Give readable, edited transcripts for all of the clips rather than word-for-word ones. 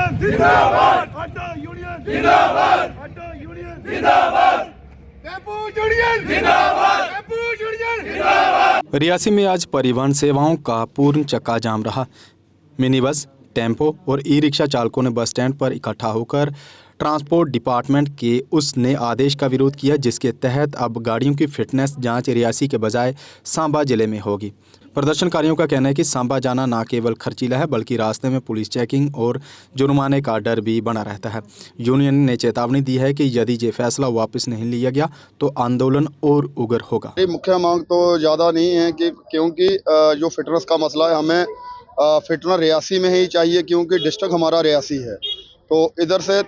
Union जिंदाबाद, auto union जिंदाबाद, auto union जिंदाबाद, टेम्पो यूनियन जिंदाबाद, टेम्पो यूनियन जिंदाबाद। रियासी में आज परिवहन सेवाओं का पूर्ण चक्का जाम रहा। मिनी बस, टेम्पो और ई रिक्शा चालकों ने बस स्टैंड पर इकट्ठा होकर ट्रांसपोर्ट डिपार्टमेंट के उस नए आदेश का विरोध किया जिसके तहत अब गाड़ियों की फिटनेस जांच रियासी के बजाय सांबा जिले में होगी। प्रदर्शनकारियों का कहना है कि सांबा जाना न केवल खर्चीला है बल्कि रास्ते में पुलिस चेकिंग और जुर्माने का डर भी बना रहता है। यूनियन ने चेतावनी दी है कि यदि ये फैसला वापस नहीं लिया गया तो आंदोलन और उग्र होगा। मुख्य मांग तो ज़्यादा नहीं है कि क्योंकि जो फिटनेस का मसला है हमें फिटनेस रियासी में ही चाहिए क्योंकि डिस्ट्रिक्ट हमारा रियासी है। तो इधर से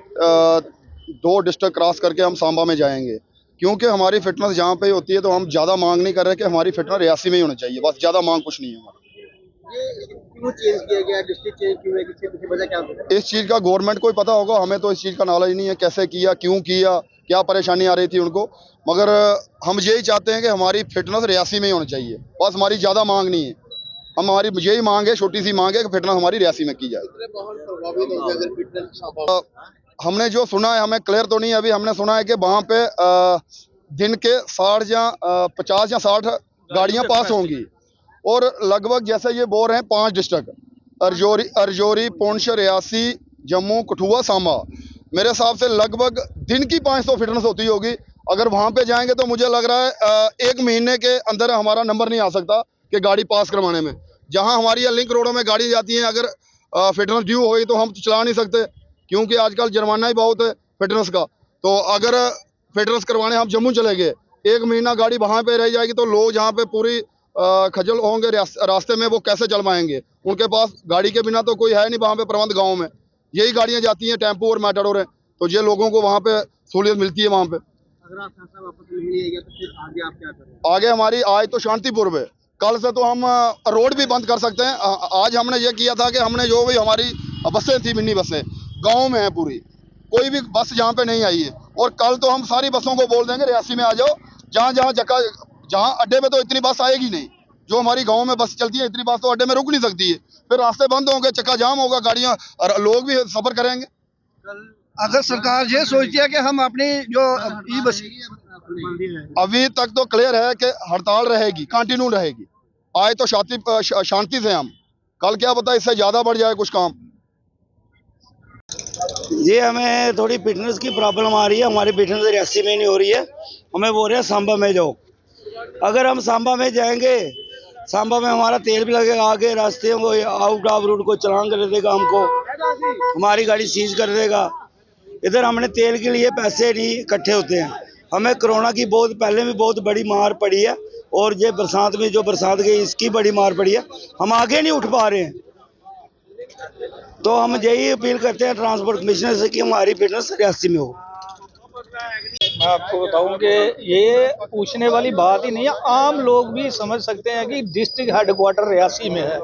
2 डिस्ट्रिक्ट क्रॉस करके हम सांबा में जाएंगे क्योंकि हमारी फिटनेस जहाँ पे होती है तो हम ज़्यादा मांग नहीं कर रहे कि हमारी फिटनेस रियासी में ही होनी चाहिए, बस ज़्यादा मांग कुछ नहीं है हमारी। ये क्यों चेंज किया गया, डिस्ट्रिक्ट चेंज क्यों है, किससे वजह क्या है? इस चीज़ का गवर्नमेंट को ही पता होगा, हमें तो इस चीज़ का नॉलेज नहीं है कैसे किया, क्यों किया, क्या परेशानी आ रही थी उनको, मगर हम यही चाहते हैं कि हमारी फिटनेस रियासी में ही होनी चाहिए, बस हमारी ज़्यादा मांग नहीं है। हमारी यही मांग है, छोटी सी मांग है कि फिटनेस हमारी रियासी में की जाए। हमने जो सुना है, हमें क्लियर तो नहीं है अभी, हमने सुना है कि वहाँ पे दिन के 50 या 60 गाड़ियाँ पास होंगी और लगभग जैसे ये बोल रहे हैं 5 डिस्ट्रिक्ट अरजोरी, पुंछ, रियासी, जम्मू, कठुआ, सांबा, मेरे हिसाब से लगभग दिन की 500 फिटनेस होती होगी। अगर वहाँ पे जाएंगे तो मुझे लग रहा है 1 महीने के अंदर हमारा नंबर नहीं आ सकता कि गाड़ी पास करवाने में। जहाँ हमारी लिंक रोडों में गाड़ी जाती है, अगर फिटनेस ड्यू होगी तो हम तो चला नहीं सकते क्योंकि आजकल जुर्माना ही बहुत है फिटनेस का। तो अगर फिटनेस करवाने हम जम्मू चले गए, 1 महीना गाड़ी वहाँ पे रह जाएगी तो लोग जहाँ पे पूरी खजल होंगे रास्ते में, वो कैसे चल पाएंगे? उनके पास गाड़ी के बिना तो कोई है नहीं वहाँ पे प्रबंध। गाँव में यही गाड़ियाँ जाती हैं, टेम्पो और मैटाडोर है, तो ये लोगों को वहाँ पे सहूलियत मिलती है वहाँ पे। अगर आप फैसला वापस नहीं लिया गया तो फिर आगे आप क्या करेंगे? आगे हमारी आज तो शांतिपूर्व है, कल से तो हम रोड भी बंद कर सकते हैं। आज हमने ये किया था कि हमने जो भी हमारी बसें थी, मिनी बसें गाँव में है पूरी, कोई भी बस जहाँ पे नहीं आई है, और कल तो हम सारी बसों को बोल देंगे रियासी में आ जाओ। जहाँ अड्डे पे तो इतनी बस आएगी नहीं, जो हमारी गाँव में बस चलती है इतनी बस तो अड्डे में रुक नहीं सकती है, फिर रास्ते बंद होंगे, चक्का जाम होगा, गाड़ियाँ और लोग भी सफर करेंगे। अगर सरकार ये सोचती है कि हम अपनी जो ई बस, अभी तक तो क्लियर है कि हड़ताल रहेगी, कंटिन्यू रहेगी। आज तो शांति से हम, कल क्या पता इससे ज्यादा बढ़ जाए कुछ काम। ये हमें थोड़ी फिटनेस की प्रॉब्लम आ रही है, हमारी फिटनेस रियासी में नहीं हो रही है, हमें बोल रहे हैं सांबा में जाओ। अगर हम सांबा में जाएंगे, सांबा में हमारा तेल भी लगेगा, आगे रास्ते को आउट ऑफ रूट को चलान कर देगा, हमको हमारी गाड़ी सीज कर देगा। इधर हमने तेल के लिए पैसे नहीं इकट्ठे होते हैं। हमें कोरोना की बहुत पहले भी बहुत बड़ी मार पड़ी है और ये बरसात में जो बरसात गई इसकी बड़ी मार पड़ी है, हम आगे नहीं उठ पा रहे हैं। तो हम यही अपील करते हैं ट्रांसपोर्ट कमिश्नर से कि हमारी फिटनेस रियासी में हो। मैं आपको बताऊं कि ये पूछने वाली बात ही नहीं है, आम लोग भी समझ सकते हैं कि डिस्ट्रिक्ट हेडक्वार्टर रियासी में है।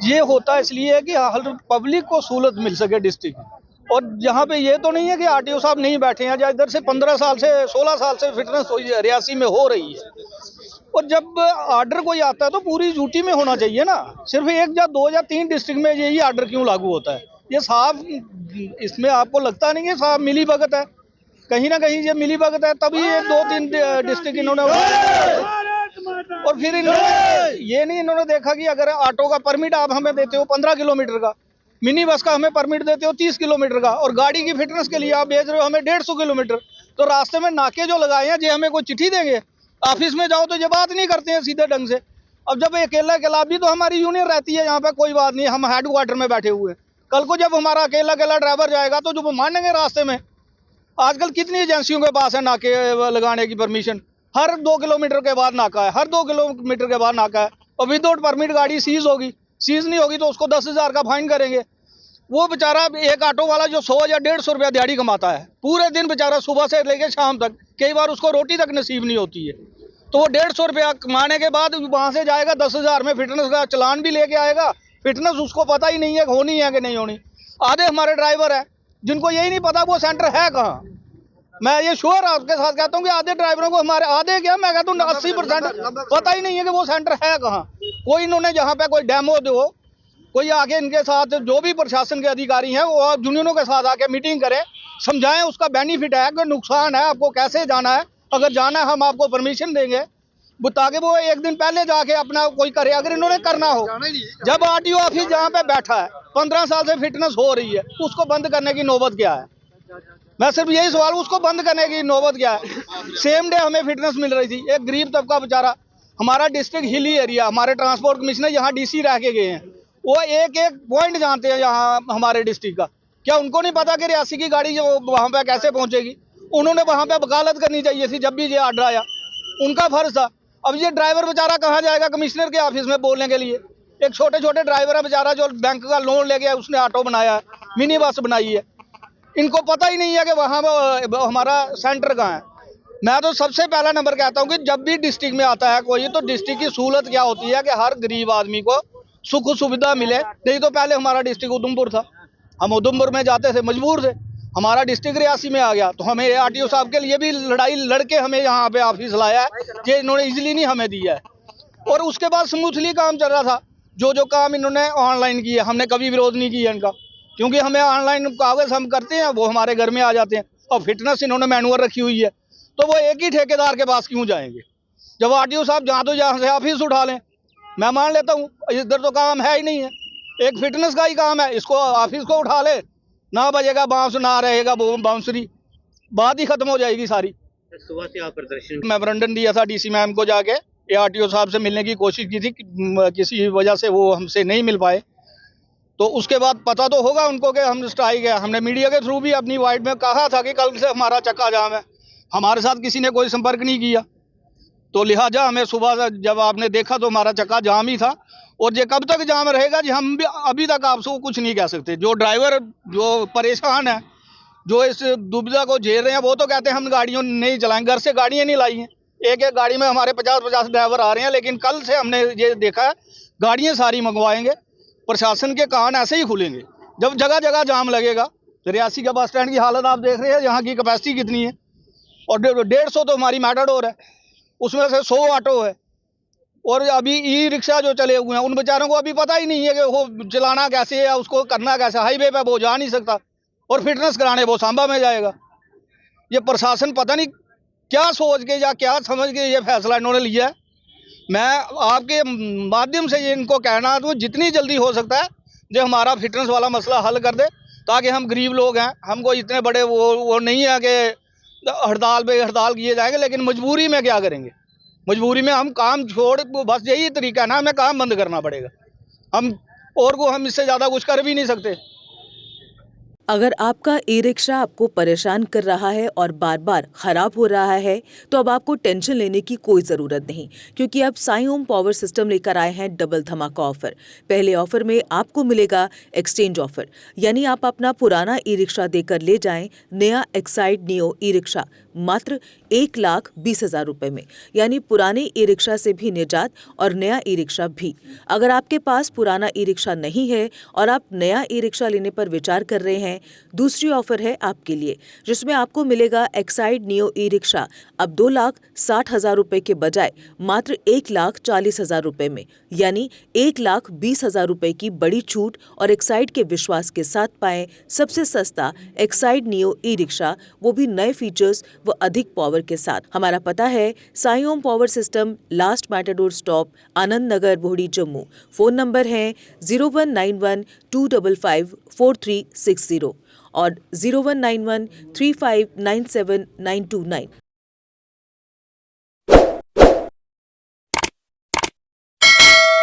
ये होता इसलिए है कि हर पब्लिक को सहूलत मिल सके डिस्ट्रिक्ट, और यहाँ पे ये तो नहीं है कि आरटीओ साहब नहीं बैठे हैं, या इधर से 15 साल से 16 साल से फिटनेस रियासी में हो रही है। और जब आर्डर कोई आता है तो पूरी यूटी में होना चाहिए ना, सिर्फ 1 या 2 या 3 डिस्ट्रिक्ट में यही आर्डर क्यों लागू होता है? ये साफ, इसमें आपको लगता नहीं है साफ मिली भगत है? कहीं ना कहीं ये मिली भगत है, तभी ये 2-3 डिस्ट्रिक्ट इन्होंने, और फिर इन्होंने देखा कि अगर ऑटो का परमिट आप हमें देते हो 15 किलोमीटर का, मिनी बस का हमें परमिट देते हो 30 किलोमीटर का, और गाड़ी की फिटनेस के लिए आप भेज रहे हो हमें 150 किलोमीटर, तो रास्ते में नाके जो लगाए हैं ये हमें कोई चिट्ठी देंगे? ऑफिस में जाओ तो ये बात नहीं करते हैं सीधे ढंग से। अब जब अकेला भी तो हमारी यूनियन रहती है यहाँ पे, कोई बात नहीं, हम हेडक्वार्टर में बैठे हुए हैं। कल को जब हमारा अकेला ड्राइवर जाएगा तो जो वो मानेंगे रास्ते में? आजकल कितनी एजेंसियों के पास है नाके लगाने की परमिशन, हर 2 किलोमीटर के बाद नाका है, हर 2 किलोमीटर के बाद नाका है, और विदाउट परमिट गाड़ी सीज होगी, सीज नहीं होगी तो उसको 10,000 का फाइन करेंगे। वो बेचारा एक ऑटो वाला जो 100 या 150 रुपया दिहाड़ी कमाता है, पूरे दिन बेचारा सुबह से लेके शाम तक, कई बार उसको रोटी तक नसीब नहीं होती है, तो वो 150 रुपया कमाने के बाद वहाँ से जाएगा 10,000 में फिटनेस का चलान भी लेके आएगा। फिटनेस उसको पता ही नहीं है होनी है कि नहीं होनी। आधे हमारे ड्राइवर है जिनको यही नहीं पता वो सेंटर है कहाँ। मैं ये श्योर आपके साथ कहता हूँ कि आधे ड्राइवरों को, हमारे आधे क्या मैं कहता हूँ 80% पता ही नहीं है कि वो सेंटर है कहाँ। कोई इन्होंने जहाँ पे कोई डेमो दो कोई आके इनके साथ जो भी प्रशासन के अधिकारी हैं वो यूनियनों के साथ आके मीटिंग करें, समझाएं उसका बेनिफिट है कि नुकसान है, आपको कैसे जाना है, अगर जाना है हम आपको परमिशन देंगे, ताकि वो एक दिन पहले जाके अपना कोई करे, अगर इन्होंने करना हो। जब आरटीओ ऑफिस जहाँ पे बैठा है 15 साल से फिटनेस हो रही है, उसको बंद करने की नौबत क्या है? मैं सिर्फ यही सवाल, उसको बंद करने की नौबत क्या है? सेम डे हमें फिटनेस मिल रही थी, एक गरीब तबका बेचारा, हमारा डिस्ट्रिक्ट हिली एरिया, हमारे ट्रांसपोर्ट कमिश्नर यहाँ डीसी रह के गए हैं, वो एक एक पॉइंट जानते हैं यहाँ हमारे डिस्ट्रिक्ट का। क्या उनको नहीं पता कि रियासी की गाड़ी जो वहाँ पे कैसे पहुँचेगी? उन्होंने वहाँ पे वकालत करनी चाहिए थी जब भी ये आर्डर आया, उनका फर्ज था। अब ये ड्राइवर बेचारा कहाँ जाएगा कमिश्नर के ऑफिस में बोलने के लिए? एक छोटे छोटे ड्राइवर है बेचारा जो बैंक का लोन ले गया, उसने ऑटो बनाया है, मिनी बस बनाई है, इनको पता ही नहीं है कि वहाँ हमारा सेंटर कहाँ है। मैं तो सबसे पहला नंबर कहता हूँ कि जब भी डिस्ट्रिक्ट में आता है कोई, तो डिस्ट्रिक्ट की सहूलत क्या होती है कि हर गरीब आदमी को सुख सुविधा मिले। नहीं तो पहले हमारा डिस्ट्रिक्ट उधमपुर था, हम उधमपुर में जाते थे, मजबूर थे, हमारा डिस्ट्रिक्ट रियासी में आ गया, तो हमें आरटीओ साहब के लिए भी लड़ाई लड़के हमें यहाँ पे ऑफिस लाया है, ये इन्होंने इजीली नहीं हमें दिया है। और उसके बाद स्मूथली काम चल रहा था, जो काम इन्होंने ऑनलाइन किया हमने कभी विरोध नहीं किया इनका, क्योंकि हमें ऑनलाइन कागज हम करते हैं वो हमारे घर में आ जाते हैं। और फिटनेस इन्होंने मैनुअल रखी हुई है, तो वो एक ही ठेकेदार के पास क्यों जाएंगे? जब आरटीओ साहब जहाँ तो जहाँ से ऑफिस उठा लें, मैं मान लेता हूँ इधर तो काम है ही नहीं है, एक फिटनेस का ही काम है, इसको ऑफिस को उठा ले, ना बजेगा बांस, ना रहेगा बांसुरी, बात ही खत्म हो जाएगी सारी। सुबह से आप प्रदर्शन मेमोरेंडम दिया था डीसी मैम को, जाके आरटीओ साहब से मिलने की कोशिश की थी, किसी वजह से वो हमसे नहीं मिल पाए। तो उसके बाद पता तो होगा उनको कि हम स्ट्राइक है। हमने मीडिया के थ्रू भी अपनी वाइड में कहा था कि कल से हमारा चक्का जाम है, हमारे साथ किसी ने कोई संपर्क नहीं किया, तो लिहाजा हमें सुबह जब आपने देखा तो हमारा चक्का जाम ही था। और ये कब तक जाम रहेगा जी, हम भी अभी तक आपसे कुछ नहीं कह सकते। जो ड्राइवर जो परेशान है, जो इस दुविधा को झेल रहे हैं, वो तो कहते हैं हम गाड़ियों नहीं चलाएंगे, घर से गाड़ियाँ नहीं लाई हैं, एक एक गाड़ी में हमारे 50-50 ड्राइवर आ रहे हैं। लेकिन कल से हमने ये देखा है गाड़ियाँ सारी मंगवाएंगे, प्रशासन के कान ऐसे ही खुलेंगे जब जगह जगह जाम लगेगा। तो रियासी का बस स्टैंड की हालत आप देख रहे हैं, यहाँ की कैपेसिटी कितनी है, और 150 तो हमारी मैटाडोर है, उसमें से 100 ऑटो है, और अभी ई रिक्शा जो चले हुए हैं उन बेचारों को अभी पता ही नहीं है कि वो चलाना कैसे है, उसको करना कैसे। हाईवे पे वो जा नहीं सकता, और फिटनेस कराने वो सांबा में जाएगा। ये प्रशासन पता नहीं क्या सोच के या क्या समझ के ये फैसला इन्होंने लिया है। मैं आपके माध्यम से ये इनको कहना तो जितनी जल्दी हो सकता है जो हमारा फिटनेस वाला मसला हल कर दे, ताकि हम गरीब लोग हैं, हमको इतने बड़े वो नहीं है कि हड़ताल पे हड़ताल किए जाएंगे, लेकिन मजबूरी में क्या करेंगे, मजबूरी में हम काम छोड़, बस यही तरीका है ना, हमें काम बंद करना पड़ेगा। हम इससे ज़्यादा कुछ कर भी नहीं सकते। अगर आपका ई रिक्शा आपको परेशान कर रहा है और बार बार खराब हो रहा है, तो अब आपको टेंशन लेने की कोई ज़रूरत नहीं, क्योंकि अब साई ओम पावर सिस्टम लेकर आए हैं डबल धमाका ऑफर। पहले ऑफर में आपको मिलेगा एक्सचेंज ऑफर, यानी आप अपना पुराना ई रिक्शा देकर ले जाएं नया एक्साइड नियो ई रिक्शा मात्र 1,20,000 रुपये में, यानी पुराने ई रिक्शा से भी निजात और नया ई रिक्शा भी। अगर आपके पास पुराना ई रिक्शा नहीं है और आप नया ई रिक्शा लेने पर विचार कर रहे हैं, दूसरी ऑफर है आपके लिए, जिसमें आपको मिलेगा एक्साइड नियो ई रिक्शा अब 2,60,000 रुपये के बजाय मात्र 1,40,000 रुपये में, यानी 1,20,000 रुपये की बड़ी छूट। और एक्साइड के विश्वास के साथ पाएं सबसे सस्ता एक्साइड नियो ई रिक्शा, वो भी नए फीचर्स व अधिक पावर के साथ। हमारा पता है Sai Om power system, last matador stop, Anand Nagar, Bohri, Jammu. Phone number है 0191-255-4360 और 0191-3597-929।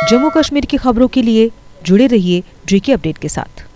जम्मू कश्मीर की खबरों के लिए जुड़े रहिए GK अपडेट के साथ।